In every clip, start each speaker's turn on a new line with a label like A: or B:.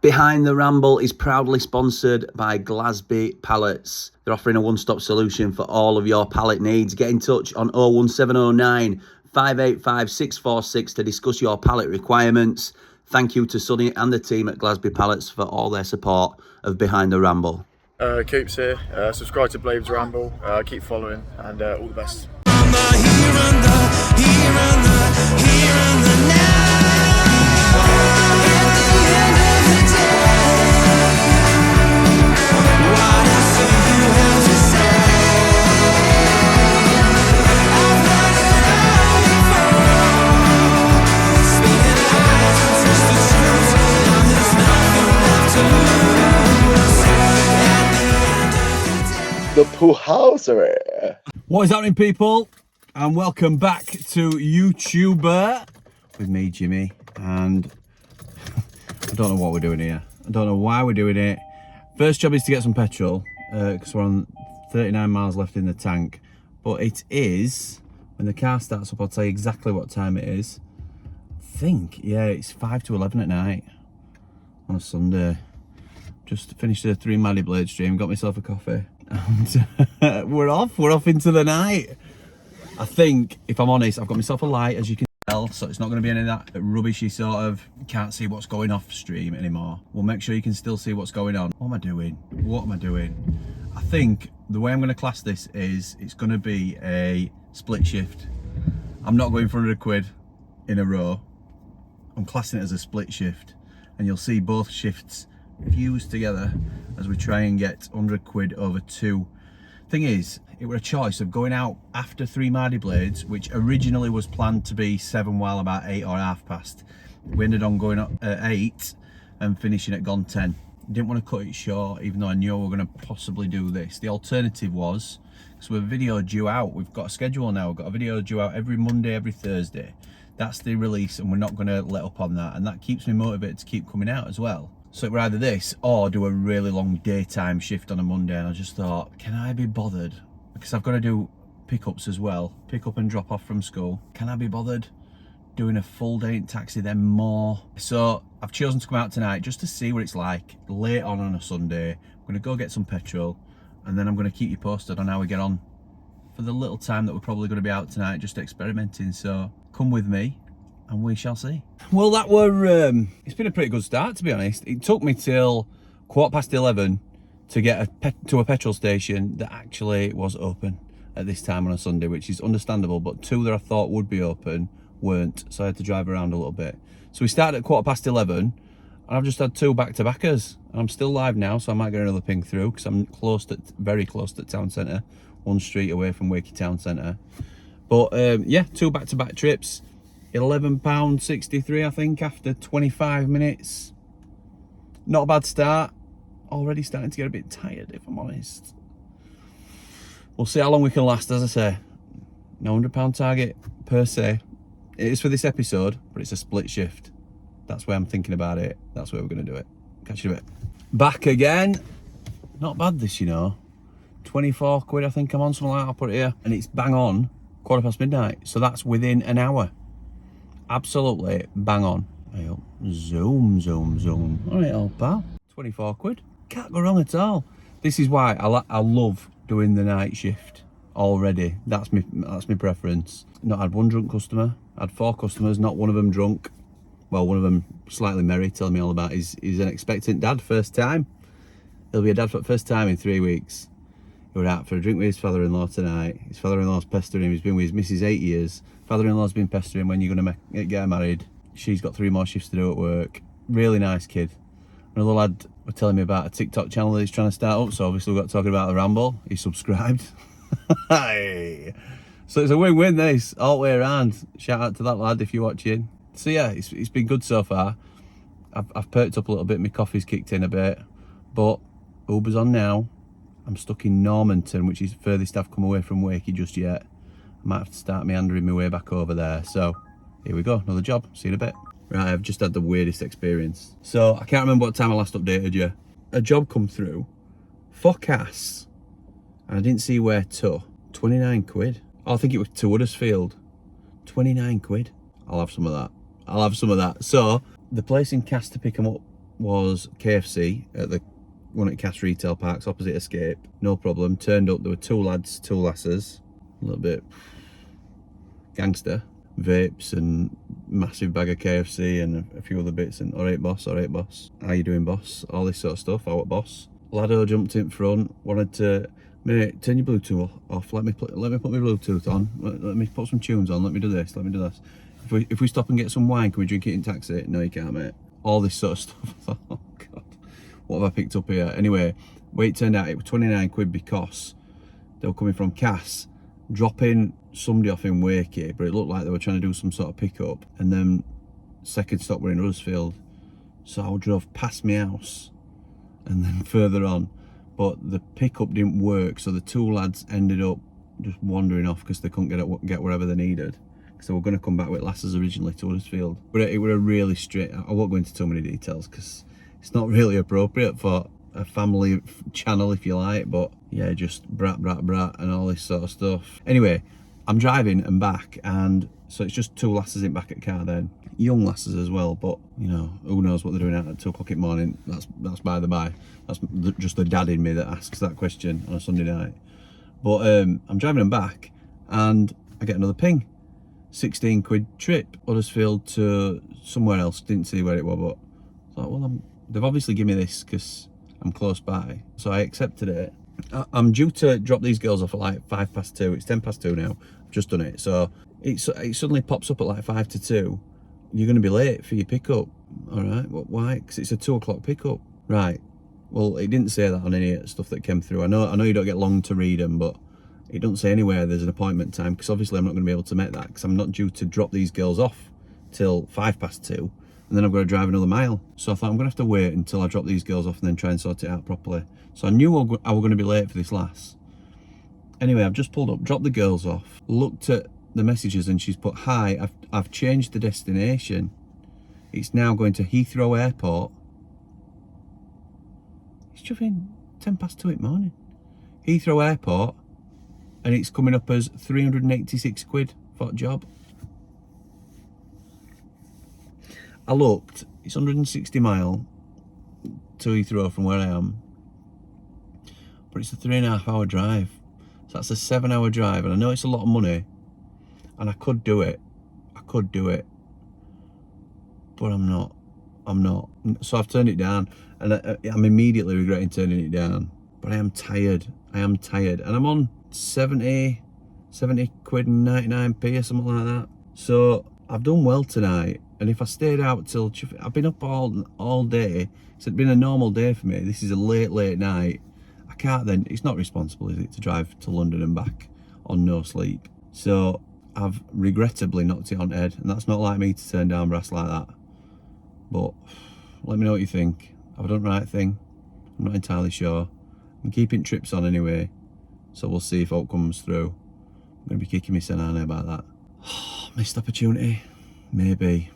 A: Behind the Ramble is proudly sponsored by Glasby Pallets. They're offering a one-stop solution for all of your pallet needs. Get in touch on 01709 585 646 to discuss your pallet requirements. Thank you to Sonny and the team at Glasby Pallets for all their support of Behind the Ramble.
B: Coops here. Subscribe to Behind The Ramble. Keep following, and all the best.
C: The Poohousery.
D: What is happening, people? And welcome back to YouTuber with me, Jimmy. And I don't know what we're doing here. I don't know why we're doing it. First job is to get some petrol because we're on 39 miles left in the tank. But it is, when the car starts up, I'll tell you exactly what time it is. I think, yeah, it's 5 to 11 at night on a Sunday. Just finished a 3 Maddie Blade stream, got myself a coffee. And we're off into the night. I think, if I'm honest, I've got myself a light, as you can tell, so it's not going to be any of that rubbishy sort of can't see what's going off stream anymore. We'll make sure you can still see what's going on. What am I doing? I think the way I'm going to class this is it's going to be a split shift. I'm not going for 100 quid in a row. I'm classing it as a split shift, and you'll see both shifts fused together as we try and get 100 quid over 2. Thing is, it were a choice of going out after 3 Mardy Blades, which originally was planned to be 7 while about 8 or half past. We ended on going up at 8 and finishing at gone 10. Didn't want to cut it short, even though I knew we were going to possibly do this. The alternative was, because we're video due out, we've got a schedule now, we've got a video due out every Monday, every Thursday. That's the release, and we're not going to let up on that, and that keeps me motivated to keep coming out as well. So it were either this or do a really long daytime shift on a Monday, and I just thought, can I be bothered? Because I've got to do pickups as well, pick up and drop off from school. Can I be bothered doing a full day in taxi, then more? So I've chosen to come out tonight just to see what it's like late on a Sunday. I'm going to go get some petrol, and then I'm going to keep you posted on how we get on for the little time that we're probably going to be out tonight, just experimenting. So come with me and we shall see. Well, that were it's been a pretty good start, to be honest. It took me till 11:15 to get to a petrol station that actually was open at this time on a Sunday, which is understandable, but 2 that I thought would be open weren't, so I had to drive around a little bit. So we started at 11:15, and I've just had 2 back-to-backers. I'm still live now, so I might get another ping through because I'm very close to town centre, 1 street away from Wakey town centre. But yeah, 2 back-to-back trips. £11.63, I think, after 25 minutes. Not a bad start. Already starting to get a bit tired, if I'm honest. We'll see how long we can last, as I say. No £100 target per se. It is for this episode, but it's a split shift. That's where I'm thinking about it. That's where we're going to do it. Catch you in a bit. Back again. Not bad this, you know. 24 quid, I think I'm on, something like that. I'll put it here. And it's bang on midnight. So that's within an hour. Absolutely bang on. Zoom. All right, old pal. 24 quid. Can't go wrong at all. This is why I love doing the night shift already. That's my preference. Not had 1 drunk customer. Had 4 customers, not one of them drunk. Well, one of them slightly merry, telling me all about he's an expectant dad, first time. He'll be a dad for the first time in 3 weeks. He were out for a drink with his father-in-law tonight. His father-in-law's pestering him. He's been with his missus 8 years. Father-in-law's been pestering him, when you're going to get married. She's got 3 more shifts to do at work. Really nice kid. Another lad was telling me about a TikTok channel that he's trying to start up, so obviously we got talking about the Ramble. He subscribed. So it's a win-win, this, all the way around. Shout out to that lad if you're watching. So yeah, it's been good so far. I've perked up a little bit, my coffee's kicked in a bit, but Uber's on now. I'm stuck in Normanton, which is the furthest I've come away from Wakey just yet. I might have to start meandering my way back over there. So here we go, another job. See you in a bit. Right, I've just had the weirdest experience. So I can't remember what time I last updated you. A job come through, Forecast, and I didn't see where to. 29 quid. Oh, I think it was to Huddersfield. 29 quid. I'll have some of that. So the place in Cast to pick them up was KFC at the one at Cass Retail Parks, opposite Escape. No problem. Turned up, there were 2 lads, 2 lasses, a little bit gangster, vapes and massive bag of KFC and a few other bits, and alright boss, how you doing boss, all this sort of stuff. How at boss? Laddo jumped in front, wanted to, mate, turn your Bluetooth off, let me put my Bluetooth on, let me put some tunes on, let me do this. If we stop and get some wine, can we drink it in taxi? No, you can't, mate. All this sort of stuff. I thought, oh god, what have I picked up here? Anyway, it turned out it was 29 quid because they were coming from Cass, dropping somebody off in Wakey, but it looked like they were trying to do some sort of pickup, and then second stop were in Huddersfield, so I drove past my house and then further on, but the pickup didn't work, so the 2 lads ended up just wandering off because they couldn't get wherever they needed, because they were going to come back with lasses originally to Huddersfield. But it was a really straight, I won't go into too many details because it's not really appropriate for a family channel, if you like, but yeah, just brat and all this sort of stuff. Anyway, I'm driving and back, and so it's just 2 lasses in back at car then. Young lasses as well, but you know, who knows what they're doing out at 2 o'clock in the morning. That's by the by. That's just the dad in me that asks that question on a Sunday night. But I'm driving them back and I get another ping. 16 quid trip, Huddersfield to somewhere else, didn't see where it was, but I thought, well, they've obviously given me this because I'm close by, so I accepted it. I'm due to drop these girls off at like 2:05. It's 2:10 now. I've just done it, so it suddenly pops up at like 1:55. You're going to be late for your pickup. All right, well, why? Because it's a 2 o'clock pickup. Right. Well, it didn't say that on any stuff that came through. I know you don't get long to read them, but it doesn't say anywhere there's an appointment time, because obviously I'm not going to be able to make that because I'm not due to drop these girls off till 2:05, and then I've got to drive another mile. So I thought I'm going to have to wait until I drop these girls off and then try and sort it out properly. So I knew I was going to be late for this lass. Anyway, I've just pulled up, dropped the girls off, looked at the messages, and she's put, hi, I've changed the destination. It's now going to Heathrow Airport. It's chuffing 2:10 in the morning. Heathrow Airport, and it's coming up as 386 quid for a job. I looked, it's 160 mile to Heathrow from where I am, but it's a 3.5 hour drive. So that's a 7 hour drive, and I know it's a lot of money, and I could do it, but I'm not. So I've turned it down, and I'm immediately regretting turning it down. But I am tired, and I'm on 70 quid and 99p or something like that. So I've done well tonight, and if I stayed out till, I've been up all day. It's been a normal day for me. This is a late night. I can't then, it's not responsible, is it, to drive to London and back on no sleep. So I've regrettably knocked it on head, and that's not like me to turn down brass like that. But let me know what you think. Have I done the right thing? I'm not entirely sure. I'm keeping trips on anyway, so we'll see if out comes through. I'm going to be kicking my son about that. Missed opportunity, maybe.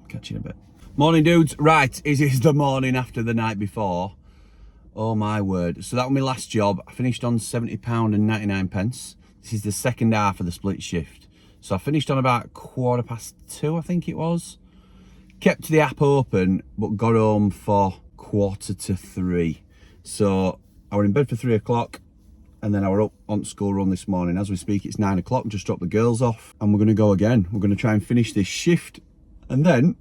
D: Catch you in a bit. Morning, dudes. Right, it is the morning after the night before. Oh my word. So that was my last job. I finished on £70.99. This is the second half of the split shift. So I finished on about 2:15, I think it was. Kept the app open, but got home for 2:45. So I was in bed for 3 o'clock, and then I was up on school run this morning. As we speak, it's 9 o'clock. Just dropped the girls off, and we're going to go again. We're going to try and finish this shift, and then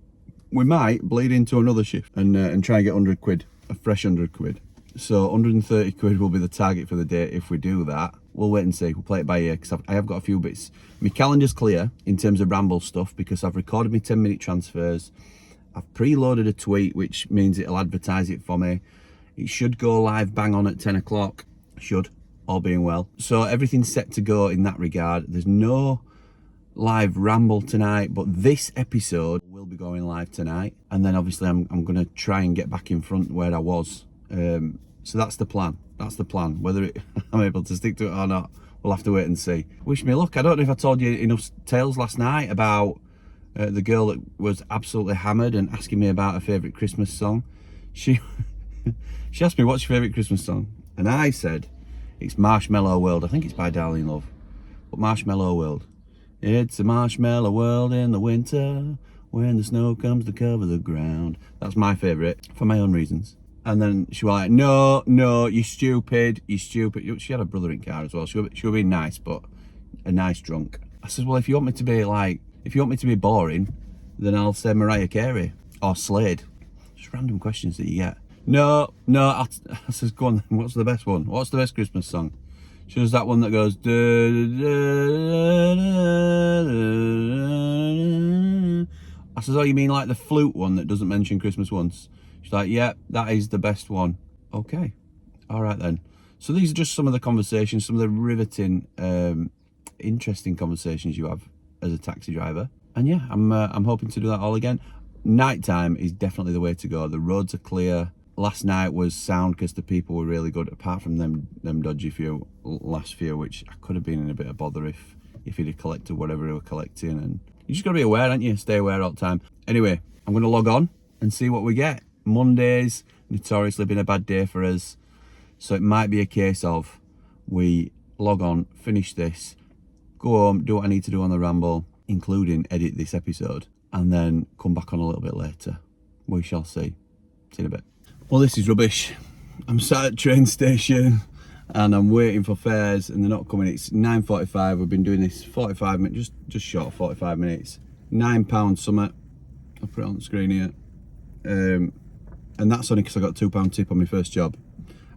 D: we might bleed into another shift and try and get 100 quid, a fresh 100 quid. So 130 quid will be the target for the day if we do that. We'll wait and see. We'll play it by ear, because I have got a few bits. My calendar's clear in terms of Ramble stuff, because I've recorded my 10-minute transfers. I've preloaded a tweet, which means it'll advertise it for me. It should go live bang on at 10 o'clock. Should, all being well. So everything's set to go in that regard. There's no live Ramble tonight, but this episode will be going live tonight. And then obviously I'm going to try and get back in front where I was. So that's the plan. That's the plan. Whether I'm able to stick to it or not, we'll have to wait and see. Wish me luck. I don't know if I told you enough tales last night about the girl that was absolutely hammered and asking me about her favourite Christmas song. She asked me, what's your favourite Christmas song? And I said, it's Marshmallow World. I think it's by Darling Love. But Marshmallow World. It's a marshmallow world in the winter. When the snow comes to cover the ground. That's my favourite, for my own reasons. And then she was like, no, you're stupid. She had a brother in car as well. She was being nice, but a nice drunk. I said, well, if you want me to be boring, then I'll say Mariah Carey or Slade. Just random questions that you get. No, I says, go on, what's the best one? What's the best Christmas song? She does that one that goes, I says, oh, you mean like the flute one that doesn't mention Christmas once? She's like, yeah, that is the best one. Okay, all right then. So these are just some of the conversations, some of the riveting, interesting conversations you have as a taxi driver. And yeah, I'm hoping to do that all again. Nighttime is definitely the way to go. The roads are clear. Last night was sound because the people were really good, apart from them dodgy last few, which I could have been in a bit of bother if he'd have collected whatever he were collecting. And you just got to be aware, aren't you? Stay aware all the time. Anyway, I'm going to log on and see what we get. Monday's notoriously been a bad day for us, so it might be a case of we log on, finish this, go home, do what I need to do on the ramble, including edit this episode, and then come back on a little bit later. We shall see. See you in a bit. Well, this is rubbish. I'm sat at train station and I'm waiting for fares and they're not coming. It's 9:45. We've been doing this 45 minutes, just short of 45 minutes. £9 something. I'll put it on the screen here. And that's only because I got £2 tip on my first job.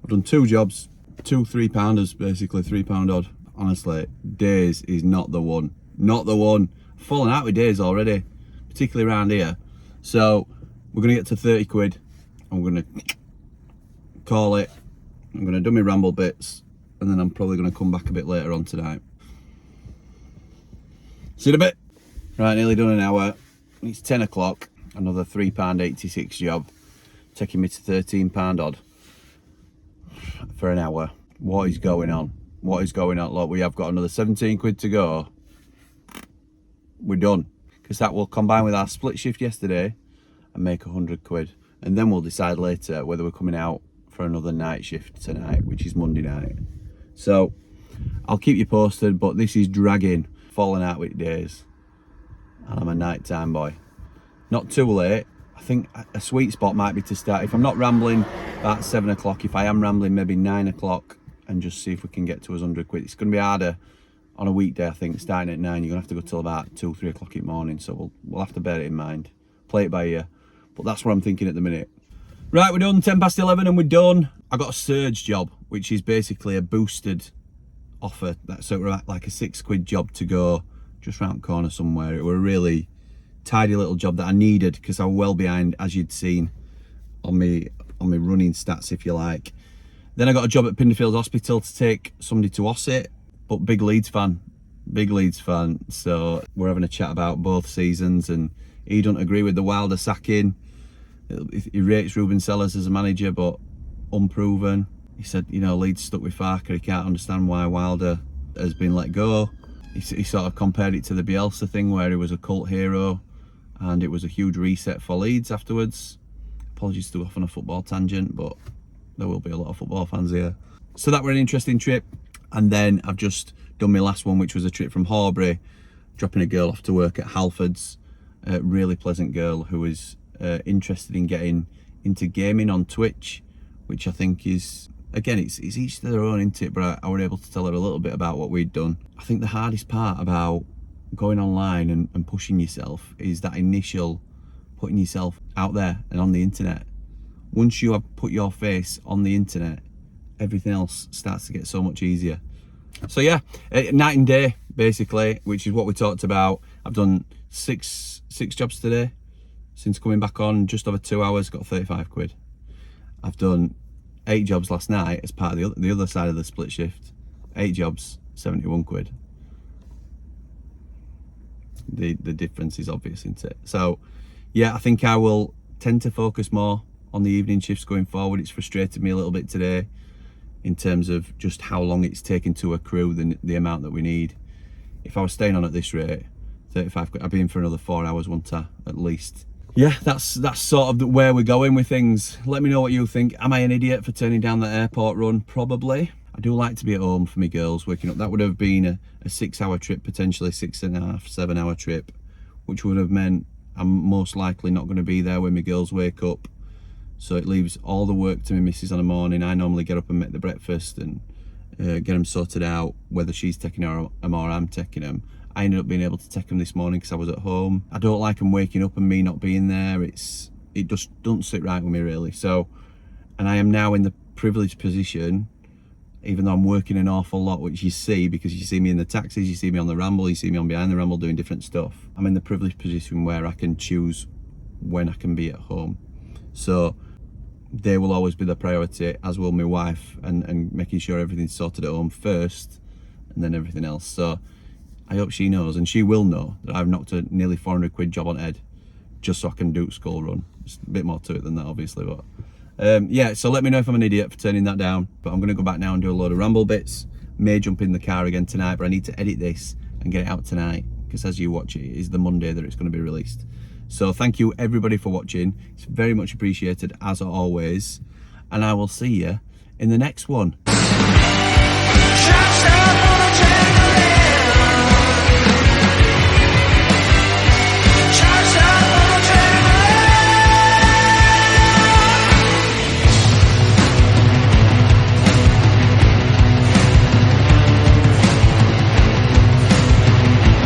D: I've done 2 jobs, 2 £3-pounders, basically £3 odd. Honestly, days is not the one. Not the one. I've fallen out with days already, particularly around here. So we're going to get to 30 quid. I'm going to call it. I'm going to do my ramble bits, and then I'm probably going to come back a bit later on tonight. See you in a bit. Right, nearly done an hour. It's 10 o'clock. Another £3.86 job, taking me to £13 odd for an hour. What is going on? What is going on? Look, we have got another 17 quid to go. We're done, because that will combine with our split shift yesterday and make 100 quid. And then we'll decide later whether we're coming out for another night shift tonight, which is Monday night. So I'll keep you posted, but this is dragging, falling out with days. And I'm a nighttime boy. Not too late. I think a sweet spot might be to start, if I'm not rambling at 7 o'clock, if I am rambling maybe 9 o'clock, and just see if we can get to us 100 quid. It's going to be harder on a weekday, I think. Starting at 9, you're going to have to go till about 2-3 o'clock in the morning, so we'll have to bear it in mind. Play it by ear. But that's what I'm thinking at the minute. Right, we're done, 10 past 11 and we're done. I got a surge job, which is basically a boosted offer. That's sort of like a 6 quid job to go just round the corner somewhere. It were a really tidy little job that I needed because I was well behind, as you'd seen on me running stats, if you like. Then I got a job at Pinderfield Hospital to take somebody to Ossett, but big Leeds fan. So we're having a chat about both seasons, and he doesn't agree with the Wilder sacking. He rates Ruben Sellers as a manager, but unproven. He said, you know, Leeds stuck with Farker. He can't understand why Wilder has been let go. He sort of compared it to the Bielsa thing, where he was a cult hero and it was a huge reset for Leeds afterwards. Apologies to go off on a football tangent, but there will be a lot of football fans here. So that were an interesting trip. And then I've just done my last one, which was a trip from Horbury, dropping a girl off to work at Halfords. A really pleasant girl who is interested in getting into gaming on Twitch, which I think is, again, it's each to their own, isn't it? But I were able to tell her a little bit about what we'd done. I think the hardest part about going online and pushing yourself is that initial putting yourself out there and on the internet. Once you have put your face on the internet, everything else starts to get so much easier. So yeah, night and day basically, which is what we talked about. I've done six jobs today since coming back on, just over 2 hours, got 35 quid. I've done 8 jobs last night as part of the other side of the split shift. 8 jobs, 71 quid. The difference is obvious, isn't it? So yeah, I think I will tend to focus more on the evening shifts going forward. It's frustrated me a little bit today in terms of just how long it's taken to accrue the amount that we need. If I was staying on at this rate, 35 quid, I'd be in for another 4 hours, wouldn't I, at least? Yeah, that's sort of where we're going with things. Let me know what you think. Am I an idiot for turning down that airport run? Probably. I do like to be at home for me girls waking up. That would have been a 6 hour trip, potentially 6.5, 7 hour trip, which would have meant I'm most likely not going to be there when my girls wake up. So it leaves all the work to my missus on the morning. I normally get up and make the breakfast and get them sorted out, whether she's taking them or I'm taking them. I ended up being able to take them this morning because I was at home. I don't like them waking up and me not being there. It just doesn't sit right with me really. So, and I am now in the privileged position, even though I'm working an awful lot, which you see because you see me in the taxis, you see me on the Ramble, you see me on Behind The Ramble doing different stuff. I'm in the privileged position where I can choose when I can be at home. So they will always be the priority, as will my wife, and making sure everything's sorted at home first and then everything else. So I hope she knows, and she will know, that I've knocked a nearly 400 quid job on head just so I can do school run. It's a bit more to it than that, obviously, but yeah, so let me know if I'm an idiot for turning that down. But I'm going to go back now and do a load of Ramble bits. May jump in the car again tonight, but I need to edit this and get it out tonight, because as you watch it, it is the Monday that it's going to be released. So thank you everybody for watching. It's very much appreciated as always, and I will see you in the next one.